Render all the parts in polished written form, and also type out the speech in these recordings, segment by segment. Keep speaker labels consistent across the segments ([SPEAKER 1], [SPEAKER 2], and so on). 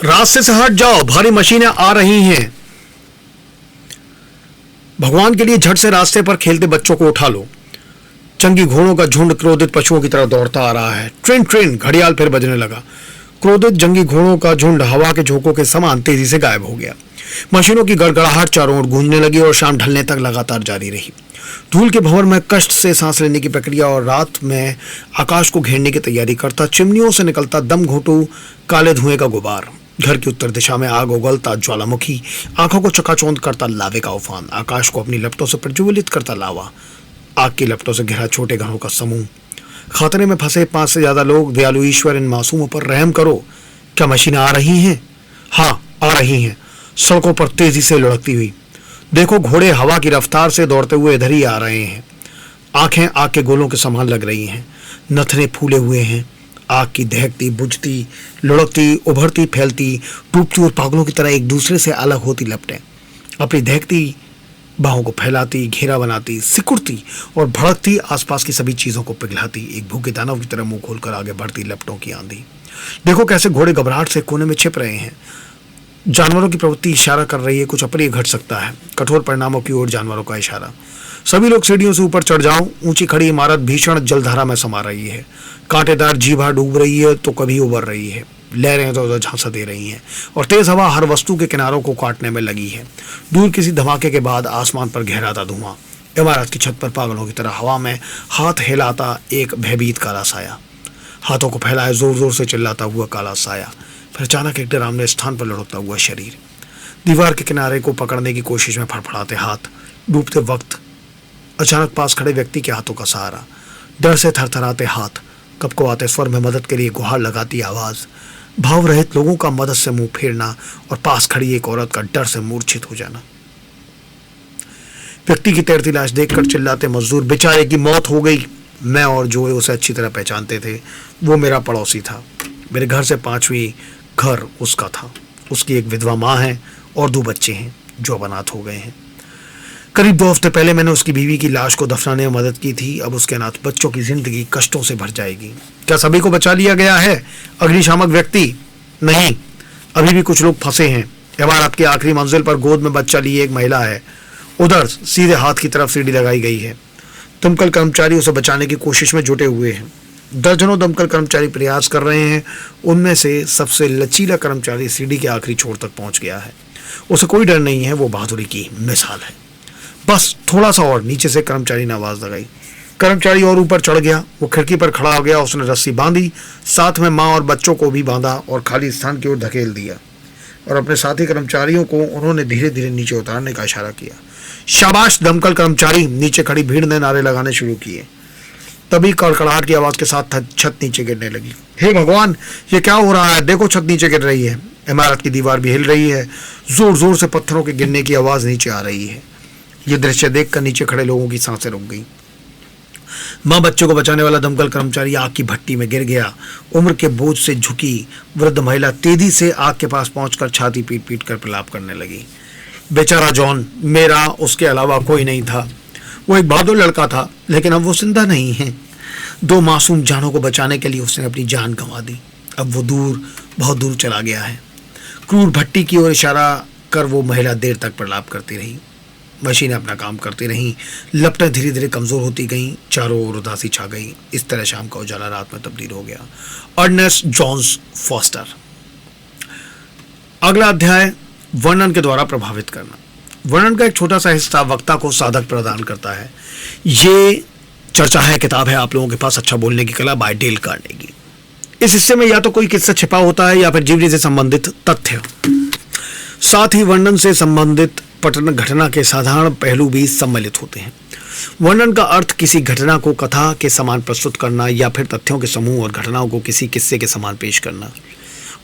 [SPEAKER 1] रास्ते से हट जाओ, भारी मशीनें आ रही हैं। भगवान के लिए झट से रास्ते पर खेलते बच्चों को उठा लो। जंगी घोड़ों का झुंड क्रोधित पशुओं की तरह दौड़ता आ रहा है। ट्रेन ट्रेन घड़ियाल फिर बजने लगा। क्रोधित जंगी घोड़ों का झुंड हवा के झोंकों के समान तेजी से गायब हो गया। मशीनों की गड़गड़ाहट चारों ओर गूंजने लगी और शाम ढलने तक लगातार जारी रही। धूल के भंवर में कष्ट से सांस लेने की प्रक्रिया और रात में आकाश को घेरने की तैयारी करता चिमनियों से निकलता दम घोटू काले धुएं का गुबार। घर की उत्तर दिशा में आग उगलता ज्वालामुखी, आंखों को चकाचौंध करता लावे का उफान, आकाश को अपनी लपटों से प्रज्वलित करता लावा, आग की लपटों से घिरा छोटे घरों का समूह। खतरे में फंसे 5 से ज्यादा लोग। दयालु ईश्वर, इन मासूमों पर रहम करो। क्या मशीनें आ रही हैं? हाँ, आ रही हैं, सड़कों पर तेजी से लुढ़कती हुई। देखो, घोड़े हवा की रफ्तार से दौड़ते हुए इधर ही आ रहे हैं। आंखें आग के गोलों के समान लग रही हैं, नथने फूले हुए हैं। आग की दहकती, बुझती, लुढ़कती, उभरती, फैलती, डूबती और पागलों की तरह एक दूसरे से अलग होती लपटें अपनी दहकती बाहों को फैलाती, घेरा बनाती, सिकुड़ती और भड़कती, आसपास की सभी चीजों को पिघलाती, एक भूखे दानव की तरह मुंह खोलकर आगे बढ़ती लपटों की आंधी। देखो कैसे घोड़े घबराहट से कोने में छिप रहे हैं। जानवरों की प्रवृत्ति इशारा कर रही है, कुछ अप्रिय घट सकता है। कठोर परिणामों की ओर जानवरों का इशारा। सभी लोग सीढ़ियों से ऊपर चढ़ जाओ। ऊंची खड़ी इमारत भीषण जलधारा में समा रही है। कांटेदार जीभा डूब रही है तो कभी उबर रही है। लहरें तो उधर झांसा दे रही हैं और तेज हवा हर वस्तु के किनारों को काटने में लगी है। दूर किसी धमाके के बाद आसमान पर गहराता धुआं। इमारत की छत पर पागलों की तरह हवा में हाथ हिलाता एक भयभीत काला साया। हाथों को फैलाए जोर जोर से चिल्लाता हुआ काला साया। फिर अचानक एक डरावने स्थान पर लुढ़कता हुआ शरीर। दीवार के किनारे को पकड़ने की कोशिश में फड़फड़ाते हाथ। डूबते वक्त अचानक पास खड़े व्यक्ति के हाथों का सहारा। डर से थरथराते हाथ। कपकवाते स्वर में मदद के लिए गुहार लगाती आवाज। भाव रहित लोगों का मदद से मुंह फेरना और पास खड़ी एक औरत का डर से मूर्छित हो जाना। व्यक्ति की तैरती लाश देखकर चिल्लाते मजदूर, बेचारे की मौत हो गई। मैं और जो उसे अच्छी तरह पहचानते थे, वो मेरा पड़ोसी था। मेरे घर से 5वीं घर उसका था। उसकी एक विधवा माँ है और 2 बच्चे हैं जो अब अनाथ हो गए हैं। करीब 2 हफ्ते पहले मैंने उसकी बीवी की लाश को दफनाने में मदद की थी। अब उसके अनाथ बच्चों की जिंदगी कष्टों से भर जाएगी। क्या सभी को बचा लिया गया है? अग्निशामक व्यक्ति, नहीं, अभी भी कुछ लोग फंसे हैं। इमारत की आखिरी मंजिल पर गोद में बच्चा लिए एक महिला है। उधर सीधे हाथ की तरफ सीढ़ी लगाई गई है। दमकल कर्मचारी उसे बचाने की कोशिश में जुटे हुए हैं। दर्जनों दमकल कर्मचारी प्रयास कर रहे हैं। उनमें से सबसे लचीला कर्मचारी सीढ़ी के आखिरी छोर तक पहुंच गया है। उसे कोई डर नहीं है, वो बहादुरी की मिसाल है। बस थोड़ा सा और, नीचे से कर्मचारी ने आवाज लगाई। कर्मचारी और ऊपर चढ़ गया। वो खिड़की पर खड़ा हो गया। उसने रस्सी बांधी, साथ में माँ और बच्चों को भी बांधा और खाली स्थान की ओर धकेल दिया और अपने साथी कर्मचारियों को उन्होंने धीरे धीरे नीचे उतारने का इशारा किया। शाबाश दमकल कर्मचारी! नीचे खड़ी भीड़ ने नारे लगाने शुरू किए। तभी कड़कड़ाहट की आवाज के साथ छत नीचे गिरने लगी। हे भगवान, ये क्या हो रहा है? देखो, छत नीचे गिर रही है। इमारत की दीवार भी हिल रही है। जोर जोर से पत्थरों के गिरने की आवाज नीचे आ रही है। ये दृश्य देखकर नीचे खड़े लोगों की सांसें रुक गईं। माँ बच्चों को बचाने वाला दमकल कर्मचारी आग की भट्टी में गिर गया। उम्र के बोझ से झुकी वृद्ध महिला तेजी से आग के पास पहुंचकर छाती पीट पीट कर प्रलाप करने लगी। बेचारा जॉन, मेरा उसके अलावा कोई नहीं था। वो एक बहादुर लड़का था, लेकिन अब वो जिंदा नहीं है। 2 मासूम जानों को बचाने के लिए उसने अपनी जान गंवा दी। अब वो दूर, बहुत दूर चला गया है। क्रूर भट्टी की ओर इशारा कर वो महिला देर तक प्रलाप करती रही। मशीनें अपना काम करती रहीं। लपटें धीरे धीरे कमजोर होती गईं। चारों ओर उदासी छा गई। इस तरह शाम का उजाला रात में तब्दील हो गया। Ernest Jones Foster. अगला अध्याय, वर्णन के द्वारा प्रभावित करना। वर्णन का एक छोटा सा हिस्सा वक्ता को साधक प्रदान करता है। ये चर्चा है, किताब है आप लोगों के पास, अच्छा बोलने की कला, बाय डेल कार्नेगी। इस हिस्से में या तो कोई किस्सा छिपा होता है या फिर जीवनी से संबंधित तथ्य, साथ ही वर्णन से संबंधित पठन घटना के साधारण पहलू भी सम्मिलित होते हैं। वर्णन का अर्थ किसी घटना को कथा के समान प्रस्तुत करना या फिर तथ्यों के समूह और घटनाओं को किसी किस्से के समान पेश करना।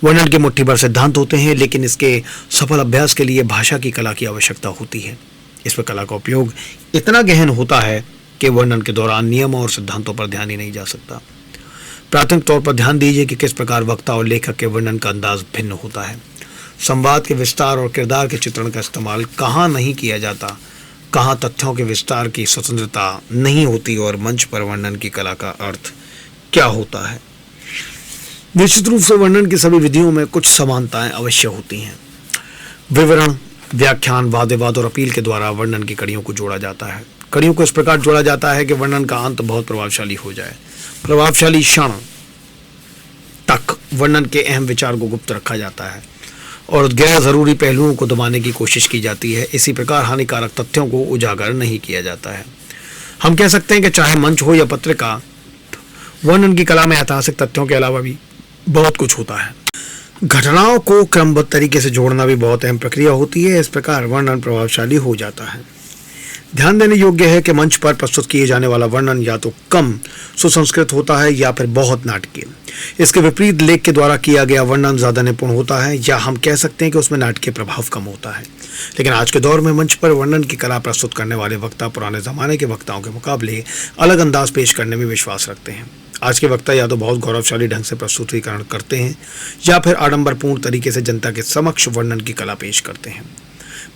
[SPEAKER 1] वर्णन के मुट्ठी भर सिद्धांत होते हैं, लेकिन इसके सफल अभ्यास के लिए भाषा की कला की आवश्यकता होती है। इसमें कला का उपयोग इतना गहन होता है कि वर्णन के दौरान नियमों और सिद्धांतों पर ध्यान ही नहीं जा सकता। प्राथमिक तौर पर ध्यान दीजिए कि किस प्रकार वक्ता और लेखक के वर्णन का अंदाज भिन्न होता है। संवाद के विस्तार और किरदार के चित्रण का इस्तेमाल कहाँ नहीं किया जाता, कहाँ तथ्यों के विस्तार की स्वतंत्रता नहीं होती और मंच पर वर्णन की कला का अर्थ क्या होता है। निश्चित रूप से वर्णन की सभी विधियों में कुछ समानताएं अवश्य होती हैं। विवरण, व्याख्यान, वाद विवाद और अपील के द्वारा वर्णन की कड़ियों को जोड़ा जाता है। कड़ियों को इस प्रकार जोड़ा जाता है कि वर्णन का अंत बहुत प्रभावशाली हो जाए। प्रभावशाली क्षण तक वर्णन के अहम विचार को गुप्त रखा जाता है और गैर जरूरी पहलुओं को दबाने की कोशिश की जाती है। इसी प्रकार हानिकारक तथ्यों को उजागर नहीं किया जाता है। हम कह सकते हैं कि चाहे मंच हो या पत्रिका, वर्णन की कला में ऐतिहासिक तथ्यों के अलावा भी बहुत कुछ होता है। घटनाओं को क्रमबद्ध तरीके से जोड़ना भी बहुत अहम प्रक्रिया होती है। इस प्रकार वर्णन प्रभावशाली हो जाता है। ध्यान देने योग्य है कि मंच पर प्रस्तुत किए जाने वाला वर्णन या तो कम सुसंस्कृत होता है या फिर बहुत नाटकीय। इसके विपरीत लेख के द्वारा किया गया वर्णन ज्यादा निपुण होता है, या हम कह सकते हैं कि उसमें नाटकीय प्रभाव कम होता है। लेकिन आज के दौर में मंच पर वर्णन की कला प्रस्तुत करने वाले वक्ता पुराने जमाने के वक्ताओं के मुकाबले अलग अंदाज पेश करने में विश्वास रखते हैं। आज के वक्ता या तो बहुत गौरवशाली ढंग से प्रस्तुतिकरण करते हैं या फिर आडंबरपूर्ण तरीके से जनता के समक्ष वर्णन की कला पेश करते हैं।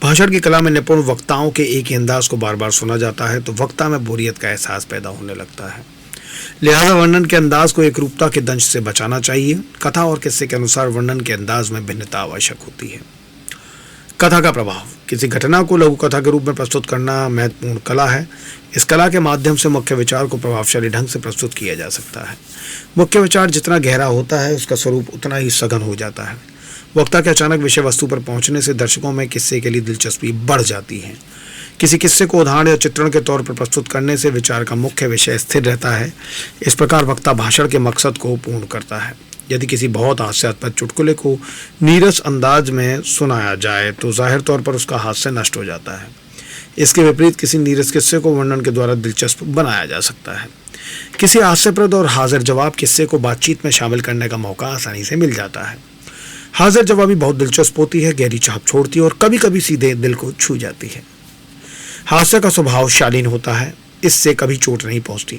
[SPEAKER 1] भाषण की कला में निपुण वक्ताओं के एक ही अंदाज को बार बार सुना जाता है तो वक्ता में बोरियत का एहसास पैदा होने लगता है। लिहाजा वर्णन के अंदाज को एक रूपता के दंश से बचाना चाहिए। कथा और किस्से के अनुसार वर्णन के अंदाज में भिन्नता आवश्यक होती है। कथा का प्रभाव, किसी घटना को लघु कथा के रूप में प्रस्तुत करना महत्वपूर्ण कला है। इस कला के माध्यम से मुख्य विचार को प्रभावशाली ढंग से प्रस्तुत किया जा सकता है। मुख्य विचार जितना गहरा होता है उसका स्वरूप उतना ही सघन हो जाता है। वक्ता के अचानक विषय वस्तु पर पहुंचने से दर्शकों में किस्से के लिए दिलचस्पी बढ़ जाती है। किसी किस्से को उदाहरण या चित्रण के तौर पर प्रस्तुत करने से विचार का मुख्य विषय स्थिर रहता है। इस प्रकार वक्ता भाषण के मकसद को पूर्ण करता है। यदि किसी बहुत हास्यास्पद चुटकुले को नीरस अंदाज में सुनाया जाए तो जाहिर तौर पर उसका हास्य नष्ट हो जाता है। इसके विपरीत किसी नीरस किस्से को वर्णन के द्वारा दिलचस्प बनाया जा सकता है। किसी हास्यप्रद और हाजिर जवाब किस्से को बातचीत में शामिल करने का मौका आसानी से मिल जाता है। हाजिर जवाबी बहुत दिलचस्प होती है, गहरी छाप छोड़ती है और कभी कभी सीधे दिल को छू जाती है। हास्य का स्वभाव शालीन होता है, इससे कभी चोट नहीं पहुंचती।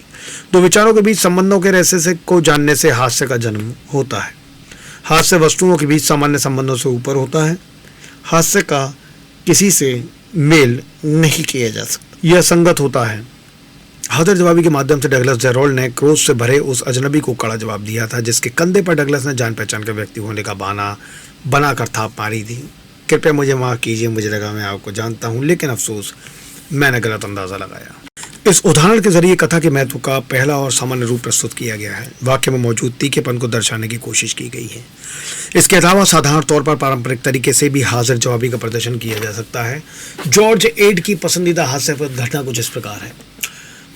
[SPEAKER 1] दो विचारों के बीच संबंधों के रहस्य से को जानने से हास्य का जन्म होता है। हास्य वस्तुओं के बीच सामान्य संबंधों से ऊपर होता है। हास्य का किसी से मेल नहीं किया जा सकता, यह संगत होता है। हाजिर जवाबी के माध्यम से डगलस जेरोल्ड ने क्रोध से भरे उस अजनबी को कड़ा जवाब दिया था जिसके कंधे पर डगलस ने जान पहचान के व्यक्ति होने का बहाना बनाकर थाप मारी थी। कृपया मुझे माफ कीजिए, मुझे लगा मैं आपको जानता हूं, लेकिन अफसोस मैंने गलत अंदाजा लगाया। इस उदाहरण के जरिए कथा के महत्व का पहला और सामान्य रूप प्रस्तुत किया गया है। वाक्य में मौजूद तीखेपन को दर्शाने की कोशिश की गई है। इसके अलावा साधारण तौर पर पारंपरिक तरीके से भी हाजिर जवाबी का प्रदर्शन किया जा सकता है। जॉर्ज एड की पसंदीदा हास्यास्पद घटना कुछ इस प्रकार है।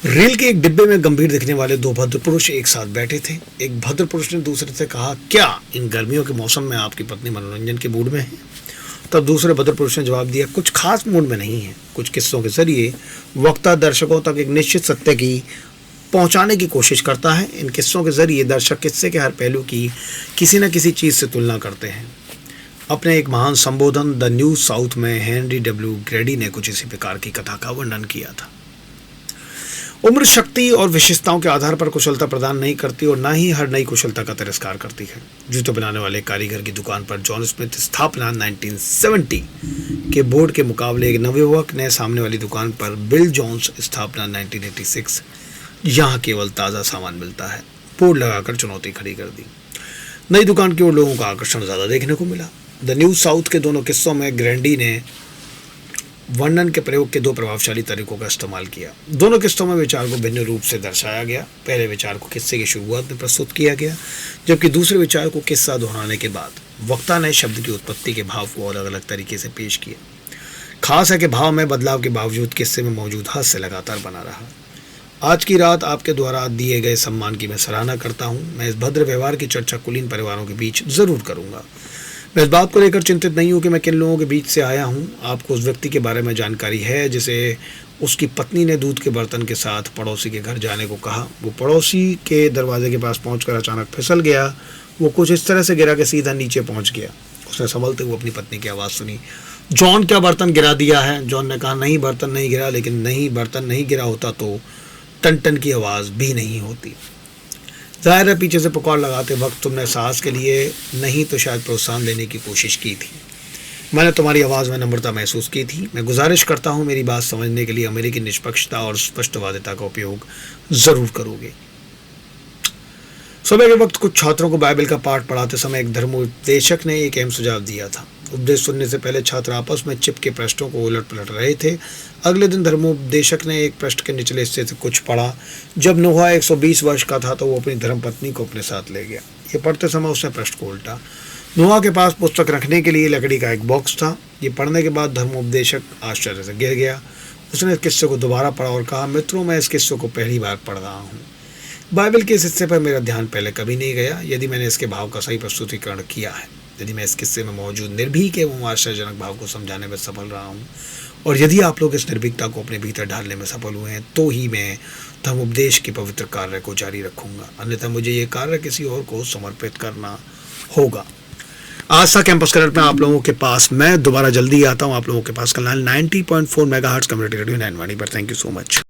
[SPEAKER 1] रेल के एक डिब्बे में गंभीर दिखने वाले दो भद्र पुरुष एक साथ बैठे थे। एक भद्र पुरुष ने दूसरे से कहा, क्या इन गर्मियों के मौसम में आपकी पत्नी मनोरंजन के मूड में है? तब दूसरे भद्र पुरुष ने जवाब दिया, कुछ खास मूड में नहीं है। कुछ किस्सों के जरिए वक्ता दर्शकों तक एक निश्चित सत्य की पहुंचाने की कोशिश करता है। इन किस्सों के जरिए दर्शक किस्से के हर पहलू की किसी न किसी चीज़ से तुलना करते हैं। अपने एक महान संबोधन द न्यू साउथ में हेनरी डब्ल्यू ग्रेडी ने कुछ इसी प्रकार की कथा का वर्णन किया था। उम्र, शक्ति और विशेषताओं के आधार पर कुशलता प्रदान नहीं करती और न ही हर नई कुशलता का तिरस्कार करती है। जूते बनाने वाले कारीगर की दुकान पर जॉन स्मिथ स्थापना 1970 के बोर्ड के मुकाबले एक नवयुवक ने सामने वाली दुकान पर बिल जोन्स स्थापना 1986 यहाँ केवल ताज़ा सामान मिलता है बोर्ड लगाकर चुनौती खड़ी कर दी। नई दुकान की ओर लोगों का आकर्षण ज़्यादा देखने को मिला। द न्यू साउथ के दोनों किस्सों में ग्रैंडी ने वर्णन के प्रयोग के दो प्रभावशाली तरीकों का इस्तेमाल किया। दोनों किस्सों में विचार को भिन्न रूप से दर्शाया गया। पहले विचार को किस्से की शुरुआत में प्रस्तुत किया गया, जबकि दूसरे विचार को किस्सा दोहराने के बाद वक्ता ने शब्द की उत्पत्ति के भाव को अलग अलग तरीके से पेश किया। खास है कि भाव में बदलाव के बावजूद किस्से में मौजूद हास्य लगातार बना रहा। आज की रात आपके द्वारा दिए गए सम्मान की मैं सराहना करता हूँ। मैं इस भद्र व्यवहार की चर्चा कुलीन परिवारों के बीच जरूर करूँगा। मैं इस बात को लेकर चिंतित नहीं हूँ कि मैं किन लोगों के बीच से आया हूँ। आपको उस व्यक्ति के बारे में जानकारी है जिसे उसकी पत्नी ने दूध के बर्तन के साथ पड़ोसी के घर जाने को कहा। वो पड़ोसी के दरवाजे के पास पहुंचकर अचानक फिसल गया। वो कुछ इस तरह से गिरा कि सीधा नीचे पहुंच गया। उसने संभलते हुए अपनी पत्नी की आवाज़ सुनी, जॉन क्या बर्तन गिरा दिया है? जॉन ने कहा, नहीं बर्तन नहीं गिरा, लेकिन नहीं बर्तन नहीं गिरा होता तो टन टन की आवाज़ भी नहीं होती। जाहिर है पीछे से पुकार लगाते वक्त तुमने साहस के लिए नहीं तो शायद प्रोत्साहन देने की कोशिश की थी। मैंने तुम्हारी आवाज़ में नम्रता महसूस की थी। मैं गुजारिश करता हूँ मेरी बात समझने के लिए अमेरिकी निष्पक्षता और स्पष्टवादिता का उपयोग ज़रूर करोगे। सुबह के वक्त कुछ छात्रों को बाइबल का पाठ पढ़ाते समय एक धर्मोपदेशक ने एक अहम सुझाव दिया था। उपदेश सुनने से पहले छात्र आपस में चिपके पृष्ठों को उलट पलट रहे थे। अगले दिन धर्मोपदेशक ने एक पृष्ठ के निचले हिस्से से कुछ पढ़ा। जब नोहा 120 वर्ष का था तो वो अपनी धर्मपत्नी को अपने साथ ले गया। ये पढ़ते समय उसने पृष्ठ को उल्टा। नोहा के पास पुस्तक रखने के लिए लकड़ी का एक बॉक्स था। ये पढ़ने के बाद धर्मोपदेशक आश्चर्य से गिर गया। उसने इस किस्से को दोबारा पढ़ा और कहा, मित्रों, मैं इस किस्से को पहली बार पढ़ रहा हूँ। बाइबल के इस हिस्से पर मेरा ध्यान पहले कभी नहीं गया। यदि मैंने इसके भाव का सही प्रस्तुतिकरण किया है, यदि मैं इस किस्से में मौजूद निर्भीक एवं आश्चर्यजनक भाव को समझाने में सफल रहा हूँ, और यदि आप लोग इस निर्भीकता को अपने भीतर ढालने में सफल हुए हैं, तो ही मैं धर्मोपदेश के पवित्र कार्य को जारी रखूंगा। अन्यथा मुझे ये कार्य किसी और को समर्पित करना होगा। आज था कैंपस करंट में आप लोगों के पास। मैं दोबारा जल्दी आता हूँ आप लोगों के पास कल 90.4 मेगाहर्ट्ज़ कम्युनिटी रेडियो 9 पर। Thank you so much.